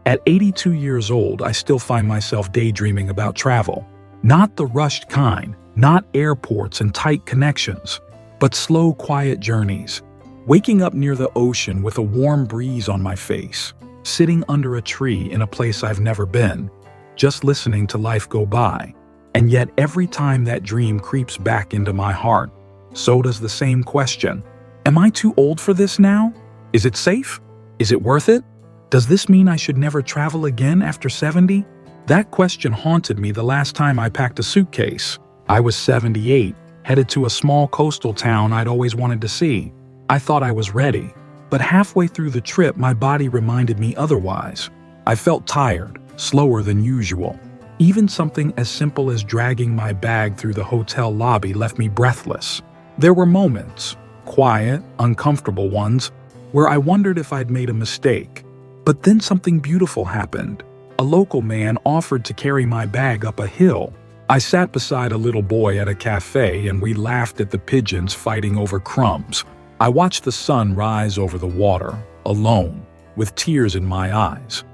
At 82 years old, I still find myself daydreaming about travel. Not the rushed kind, not airports and tight connections, but slow, quiet journeys. Waking up near the ocean with a warm breeze on my face, sitting under a tree in a place I've never been, just listening to life go by. And yet every time that dream creeps back into my heart, so does the same question. Am I too old for this now? Is it safe? Is it worth it? Does this mean I should never travel again after 70? That question haunted me the last time I packed a suitcase. I was 78, headed to a small coastal town I'd always wanted to see. I thought I was ready, but halfway through the trip my body reminded me otherwise. I felt tired, slower than usual. Even something as simple as dragging my bag through the hotel lobby left me breathless. There were moments, quiet, uncomfortable ones, where I wondered if I'd made a mistake. But then something beautiful happened. A local man offered to carry my bag up a hill. I sat beside a little boy at a cafe and we laughed at the pigeons fighting over crumbs. I watched the sun rise over the water, alone, with tears in my eyes.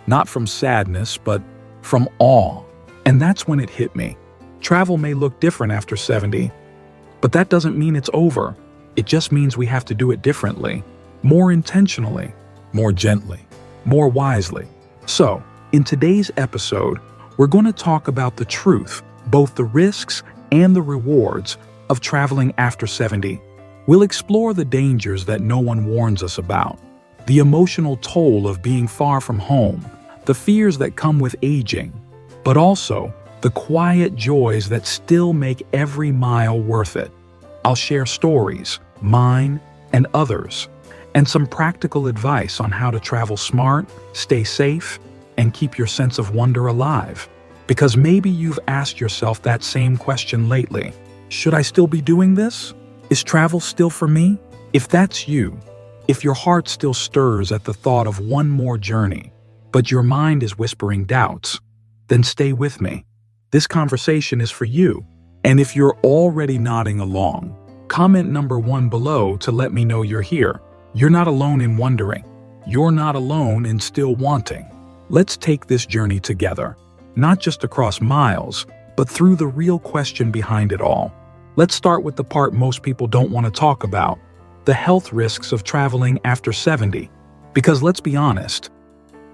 Not from sadness, but from awe. And that's when it hit me. Travel may look different after 70, but that doesn't mean it's over. It just means we have to do it differently, more intentionally, more gently, more wisely. So, in today's episode, we're going to talk about the truth, both the risks and the rewards of traveling after 70. We'll explore the dangers that no one warns us about, the emotional toll of being far from home, the fears that come with aging, but also the quiet joys that still make every mile worth it. I'll share stories, mine and others, and some practical advice on how to travel smart, stay safe, and keep your sense of wonder alive. Because maybe you've asked yourself that same question lately. Should I still be doing this? Is travel still for me? If that's you, if your heart still stirs at the thought of one more journey, but your mind is whispering doubts, then stay with me. This conversation is for you. And if you're already nodding along, comment number 1 below to let me know you're here. You're not alone in wondering. You're not alone in still wanting. Let's take this journey together, not just across miles, but through the real question behind it all. Let's start with the part most people don't want to talk about, the health risks of traveling after 70. Because let's be honest,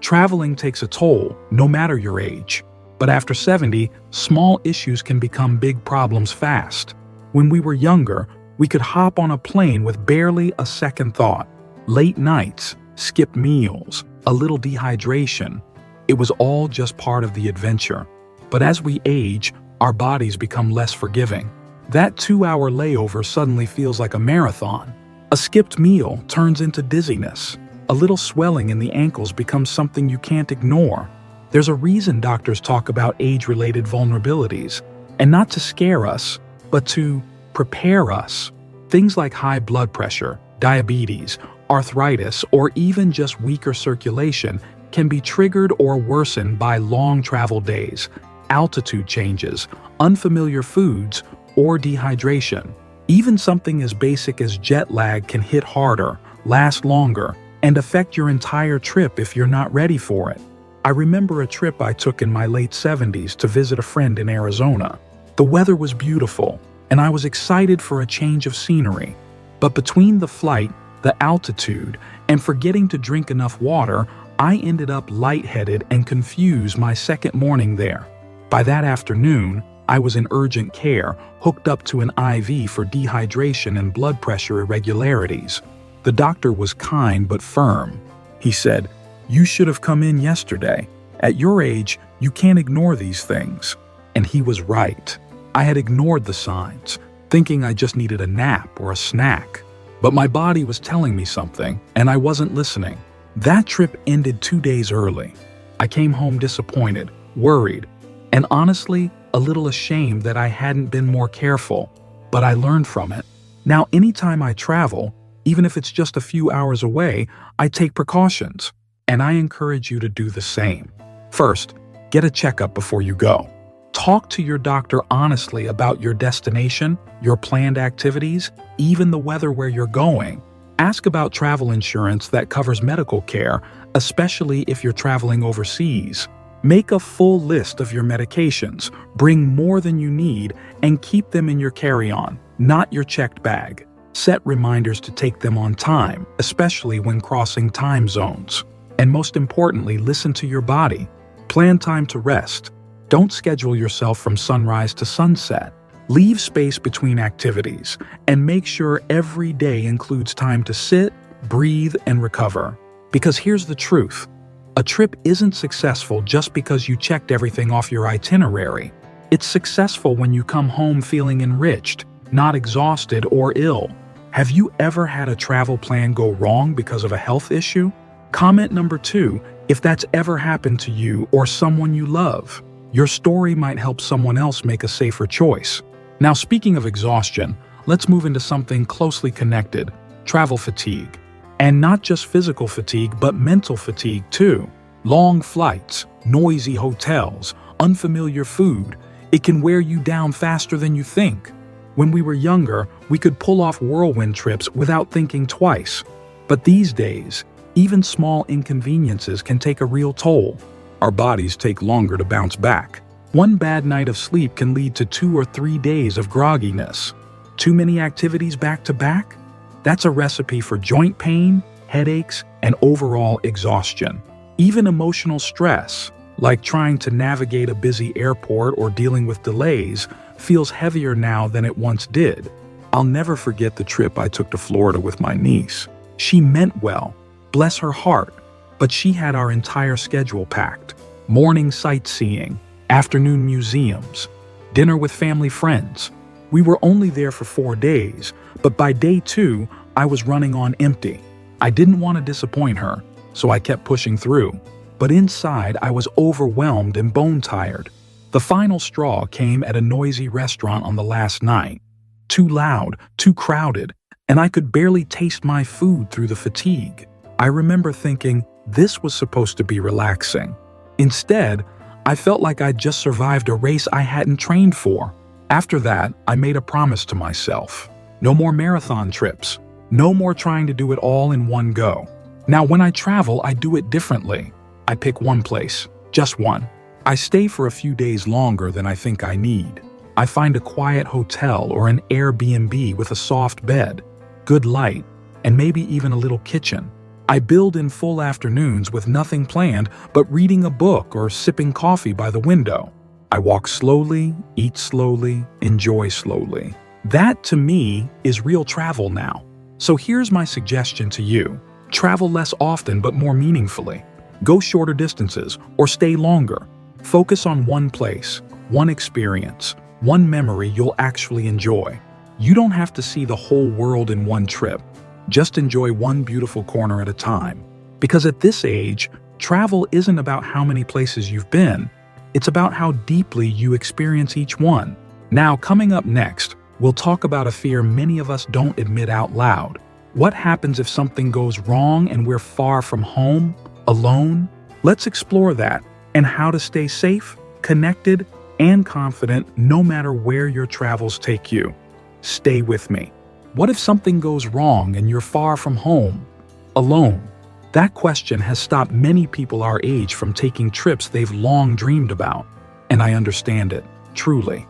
traveling takes a toll, no matter your age. But after 70, small issues can become big problems fast. When we were younger, we could hop on a plane with barely a second thought. Late nights, skipped meals, a little dehydration. It was all just part of the adventure. But as we age, our bodies become less forgiving. That 2-hour layover suddenly feels like a marathon. A skipped meal turns into dizziness. A little swelling in the ankles becomes something you can't ignore. There's a reason doctors talk about age-related vulnerabilities, and not to scare us, but to prepare us. Things like high blood pressure, diabetes, arthritis, or even just weaker circulation can be triggered or worsened by long travel days, altitude changes, unfamiliar foods, or dehydration. Even something as basic as jet lag can hit harder, last longer, and affect your entire trip if you're not ready for it. I remember a trip I took in my late 70s to visit a friend in Arizona. The weather was beautiful, and I was excited for a change of scenery. But between the flight, the altitude, and forgetting to drink enough water, I ended up lightheaded and confused my second morning there. By that afternoon, I was in urgent care, hooked up to an IV for dehydration and blood pressure irregularities. The doctor was kind but firm. He said, "You should have come in yesterday. At your age, you can't ignore these things." And he was right. I had ignored the signs, thinking I just needed a nap or a snack. But my body was telling me something, and I wasn't listening. That trip ended 2 days early. I came home disappointed, worried, and honestly, a little ashamed that I hadn't been more careful. But I learned from it. Now, anytime I travel, even if it's just a few hours away, I take precautions. And I encourage you to do the same. First, get a checkup before you go. Talk to your doctor honestly about your destination, your planned activities, even the weather where you're going. Ask about travel insurance that covers medical care, especially if you're traveling overseas. Make a full list of your medications, bring more than you need, and keep them in your carry-on, not your checked bag. Set reminders to take them on time, especially when crossing time zones. And most importantly, listen to your body. Plan time to rest. Don't schedule yourself from sunrise to sunset. Leave space between activities, and make sure every day includes time to sit, breathe, and recover. Because here's the truth. A trip isn't successful just because you checked everything off your itinerary. It's successful when you come home feeling enriched, not exhausted or ill. Have you ever had a travel plan go wrong because of a health issue? Comment number 2 if that's ever happened to you or someone you love. Your story might help someone else make a safer choice. Now, speaking of exhaustion, let's move into something closely connected: travel fatigue. And not just physical fatigue, but mental fatigue too. Long flights, noisy hotels, unfamiliar food. It can wear you down faster than you think. When we were younger, we could pull off whirlwind trips without thinking twice. But these days, even small inconveniences can take a real toll. Our bodies take longer to bounce back. One bad night of sleep can lead to 2 or 3 days of grogginess. Too many activities back to back? That's a recipe for joint pain, headaches, and overall exhaustion. Even emotional stress, like trying to navigate a busy airport or dealing with delays, feels heavier now than it once did. I'll never forget the trip I took to Florida with my niece. She meant well, bless her heart, but she had our entire schedule packed. Morning sightseeing, afternoon museums, dinner with family friends. We were only there for 4 days, but by day 2, I was running on empty. I didn't want to disappoint her, so I kept pushing through. But inside, I was overwhelmed and bone-tired. The final straw came at a noisy restaurant on the last night. Too loud, too crowded, and I could barely taste my food through the fatigue. I remember thinking this was supposed to be relaxing. Instead, I felt like I'd just survived a race I hadn't trained for. After that, I made a promise to myself. No more marathon trips. No more trying to do it all in one go. Now, when I travel, I do it differently. I pick one place, just one. I stay for a few days longer than I think I need. I find a quiet hotel or an Airbnb with a soft bed, good light, and maybe even a little kitchen. I build in full afternoons with nothing planned but reading a book or sipping coffee by the window. I walk slowly, eat slowly, enjoy slowly. That, to me, is real travel now. So here's my suggestion to you. Travel less often but more meaningfully. Go shorter distances or stay longer. Focus on one place, one experience, one memory you'll actually enjoy. You don't have to see the whole world in one trip. Just enjoy one beautiful corner at a time. Because at this age, travel isn't about how many places you've been. It's about how deeply you experience each one. Now, coming up next, we'll talk about a fear many of us don't admit out loud. What happens if something goes wrong and we're far from home, alone? Let's explore that and how to stay safe, connected, and confident no matter where your travels take you. Stay with me. What if something goes wrong and you're far from home, alone? That question has stopped many people our age from taking trips they've long dreamed about. And I understand it, truly.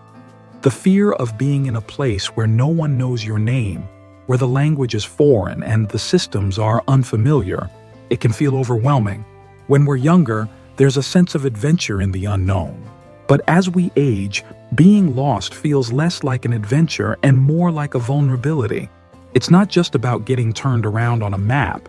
The fear of being in a place where no one knows your name, where the language is foreign and the systems are unfamiliar, it can feel overwhelming. When we're younger, there's a sense of adventure in the unknown. But as we age, being lost feels less like an adventure and more like a vulnerability. It's not just about getting turned around on a map.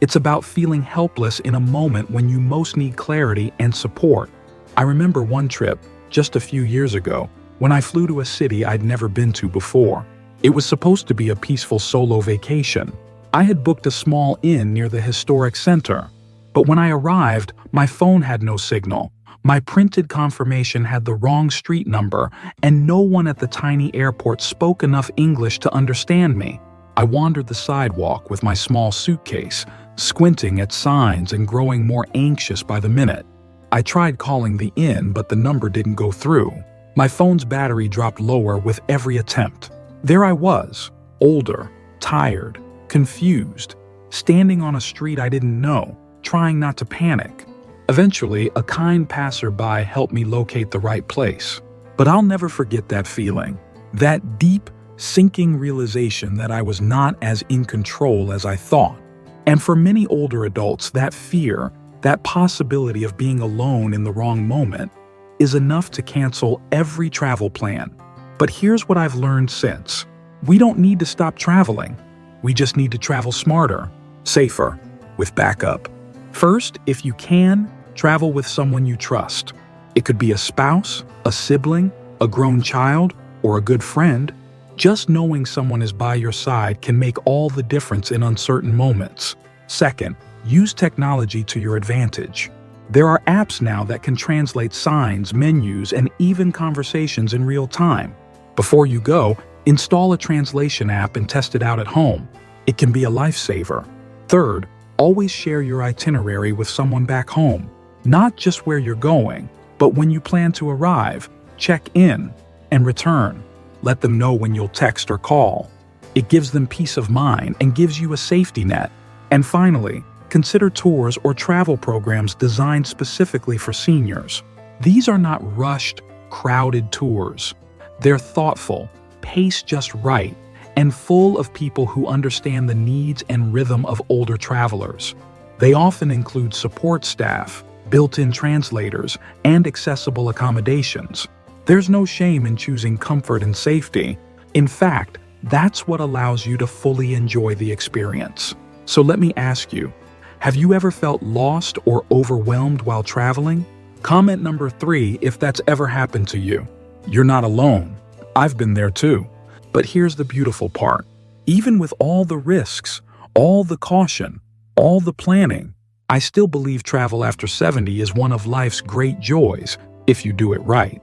It's about feeling helpless in a moment when you most need clarity and support. I remember one trip, just a few years ago, when I flew to a city I'd never been to before. It was supposed to be a peaceful solo vacation. I had booked a small inn near the historic center. But when I arrived, my phone had no signal. My printed confirmation had the wrong street number, and no one at the tiny airport spoke enough English to understand me. I wandered the sidewalk with my small suitcase, squinting at signs and growing more anxious by the minute. I tried calling the inn, but the number didn't go through. My phone's battery dropped lower with every attempt. There I was, older, tired, confused, standing on a street I didn't know, trying not to panic. Eventually, a kind passerby helped me locate the right place. But I'll never forget that feeling, that deep, sinking realization that I was not as in control as I thought. And for many older adults, that fear, that possibility of being alone in the wrong moment, is enough to cancel every travel plan. But here's what I've learned since. We don't need to stop traveling. We just need to travel smarter, safer, with backup. First, if you can, travel with someone you trust. It could be a spouse, a sibling, a grown child, or a good friend. Just knowing someone is by your side can make all the difference in uncertain moments. Second, use technology to your advantage. There are apps now that can translate signs, menus, and even conversations in real time. Before you go, install a translation app and test it out at home. It can be a lifesaver. Third, always share your itinerary with someone back home. Not just where you're going, but when you plan to arrive, check in and return. Let them know when you'll text or call. It gives them peace of mind and gives you a safety net. And finally, consider tours or travel programs designed specifically for seniors. These are not rushed, crowded tours. They're thoughtful, paced just right, and full of people who understand the needs and rhythm of older travelers. They often include support staff, built-in translators, and accessible accommodations. There's no shame in choosing comfort and safety. In fact, that's what allows you to fully enjoy the experience. So let me ask you, have you ever felt lost or overwhelmed while traveling? Comment number 3 if that's ever happened to you. You're not alone. I've been there too. But here's the beautiful part. Even with all the risks, all the caution, all the planning, I still believe travel after 70 is one of life's great joys if you do it right.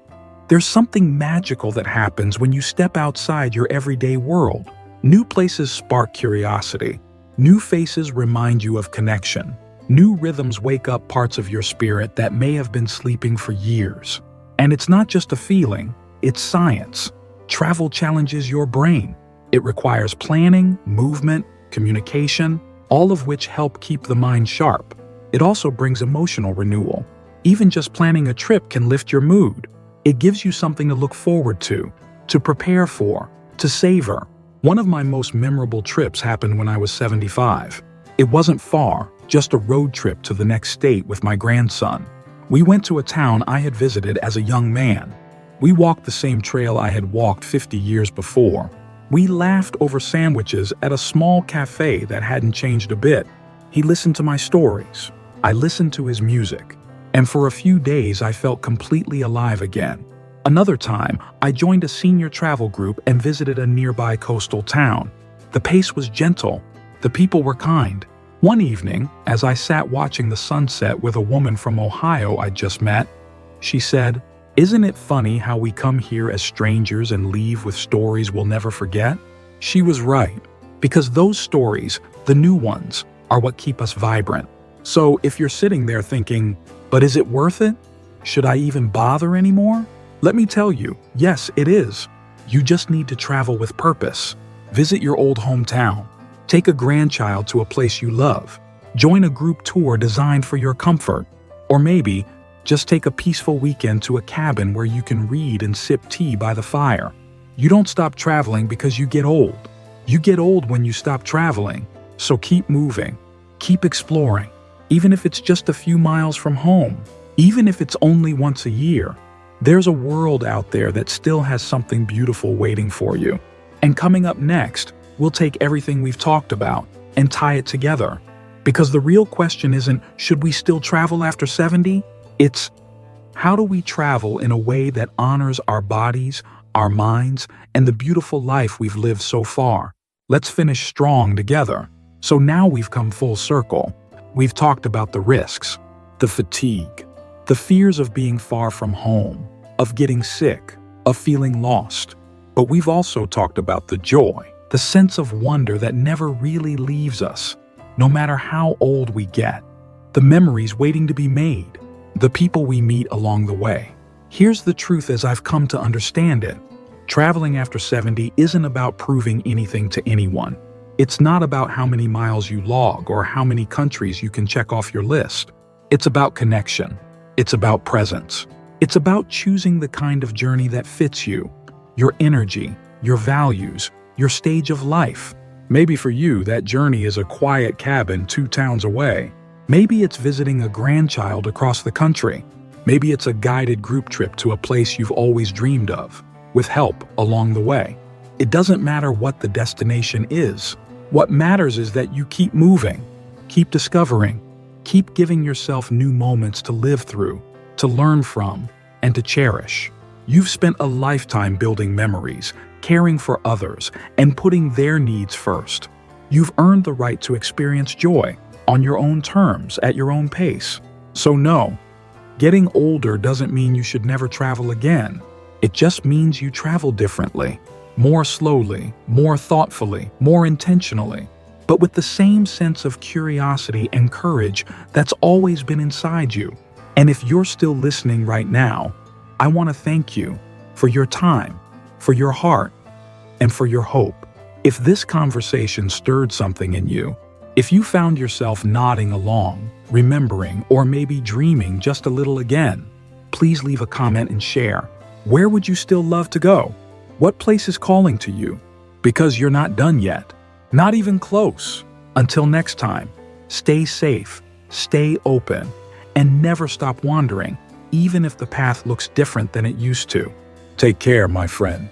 There's something magical that happens when you step outside your everyday world. New places spark curiosity. New faces remind you of connection. New rhythms wake up parts of your spirit that may have been sleeping for years. And it's not just a feeling, it's science. Travel challenges your brain. It requires planning, movement, communication, all of which help keep the mind sharp. It also brings emotional renewal. Even just planning a trip can lift your mood. It gives you something to look forward to prepare for, to savor. One of my most memorable trips happened when I was 75. It wasn't far, just a road trip to the next state with my grandson. We went to a town I had visited as a young man. We walked the same trail I had walked 50 years before. We laughed over sandwiches at a small cafe that hadn't changed a bit. He listened to my stories. I listened to his music. And for a few days, I felt completely alive again. Another time, I joined a senior travel group and visited a nearby coastal town. The pace was gentle. The people were kind. One evening, as I sat watching the sunset with a woman from Ohio I'd just met, she said, "Isn't it funny how we come here as strangers and leave with stories we'll never forget?" She was right, because those stories, the new ones, are what keep us vibrant. So if you're sitting there thinking, but is it worth it? Should I even bother anymore? Let me tell you, yes, it is. You just need to travel with purpose. Visit your old hometown. Take a grandchild to a place you love. Join a group tour designed for your comfort. Or maybe, just take a peaceful weekend to a cabin where you can read and sip tea by the fire. You don't stop traveling because you get old. You get old when you stop traveling. So keep moving. Keep exploring. Even if it's just a few miles from home, even if it's only once a year, there's a world out there that still has something beautiful waiting for you. And coming up next, we'll take everything we've talked about and tie it together. Because the real question isn't, should we still travel after 70? It's, how do we travel in a way that honors our bodies, our minds, and the beautiful life we've lived so far? Let's finish strong together. So now we've come full circle. We've talked about the risks, the fatigue, the fears of being far from home, of getting sick, of feeling lost. But we've also talked about the joy, the sense of wonder that never really leaves us, no matter how old we get, the memories waiting to be made, the people we meet along the way. Here's the truth as I've come to understand it. Traveling after 70 isn't about proving anything to anyone. It's not about how many miles you log or how many countries you can check off your list. It's about connection. It's about presence. It's about choosing the kind of journey that fits you, your energy, your values, your stage of life. Maybe for you, that journey is a quiet cabin 2 towns away. Maybe it's visiting a grandchild across the country. Maybe it's a guided group trip to a place you've always dreamed of, with help along the way. It doesn't matter what the destination is. What matters is that you keep moving, keep discovering, keep giving yourself new moments to live through, to learn from, and to cherish. You've spent a lifetime building memories, caring for others, and putting their needs first. You've earned the right to experience joy on your own terms, at your own pace. So no, getting older doesn't mean you should never travel again. It just means you travel differently, more slowly, more thoughtfully, more intentionally, but with the same sense of curiosity and courage that's always been inside you. And if you're still listening right now, I want to thank you for your time, for your heart, and for your hope. If this conversation stirred something in you, if you found yourself nodding along, remembering, or maybe dreaming just a little again, please leave a comment and share. Where would you still love to go? What place is calling to you? Because you're not done yet. Not even close. Until next time, stay safe, stay open, and never stop wandering, even if the path looks different than it used to. Take care, my friend.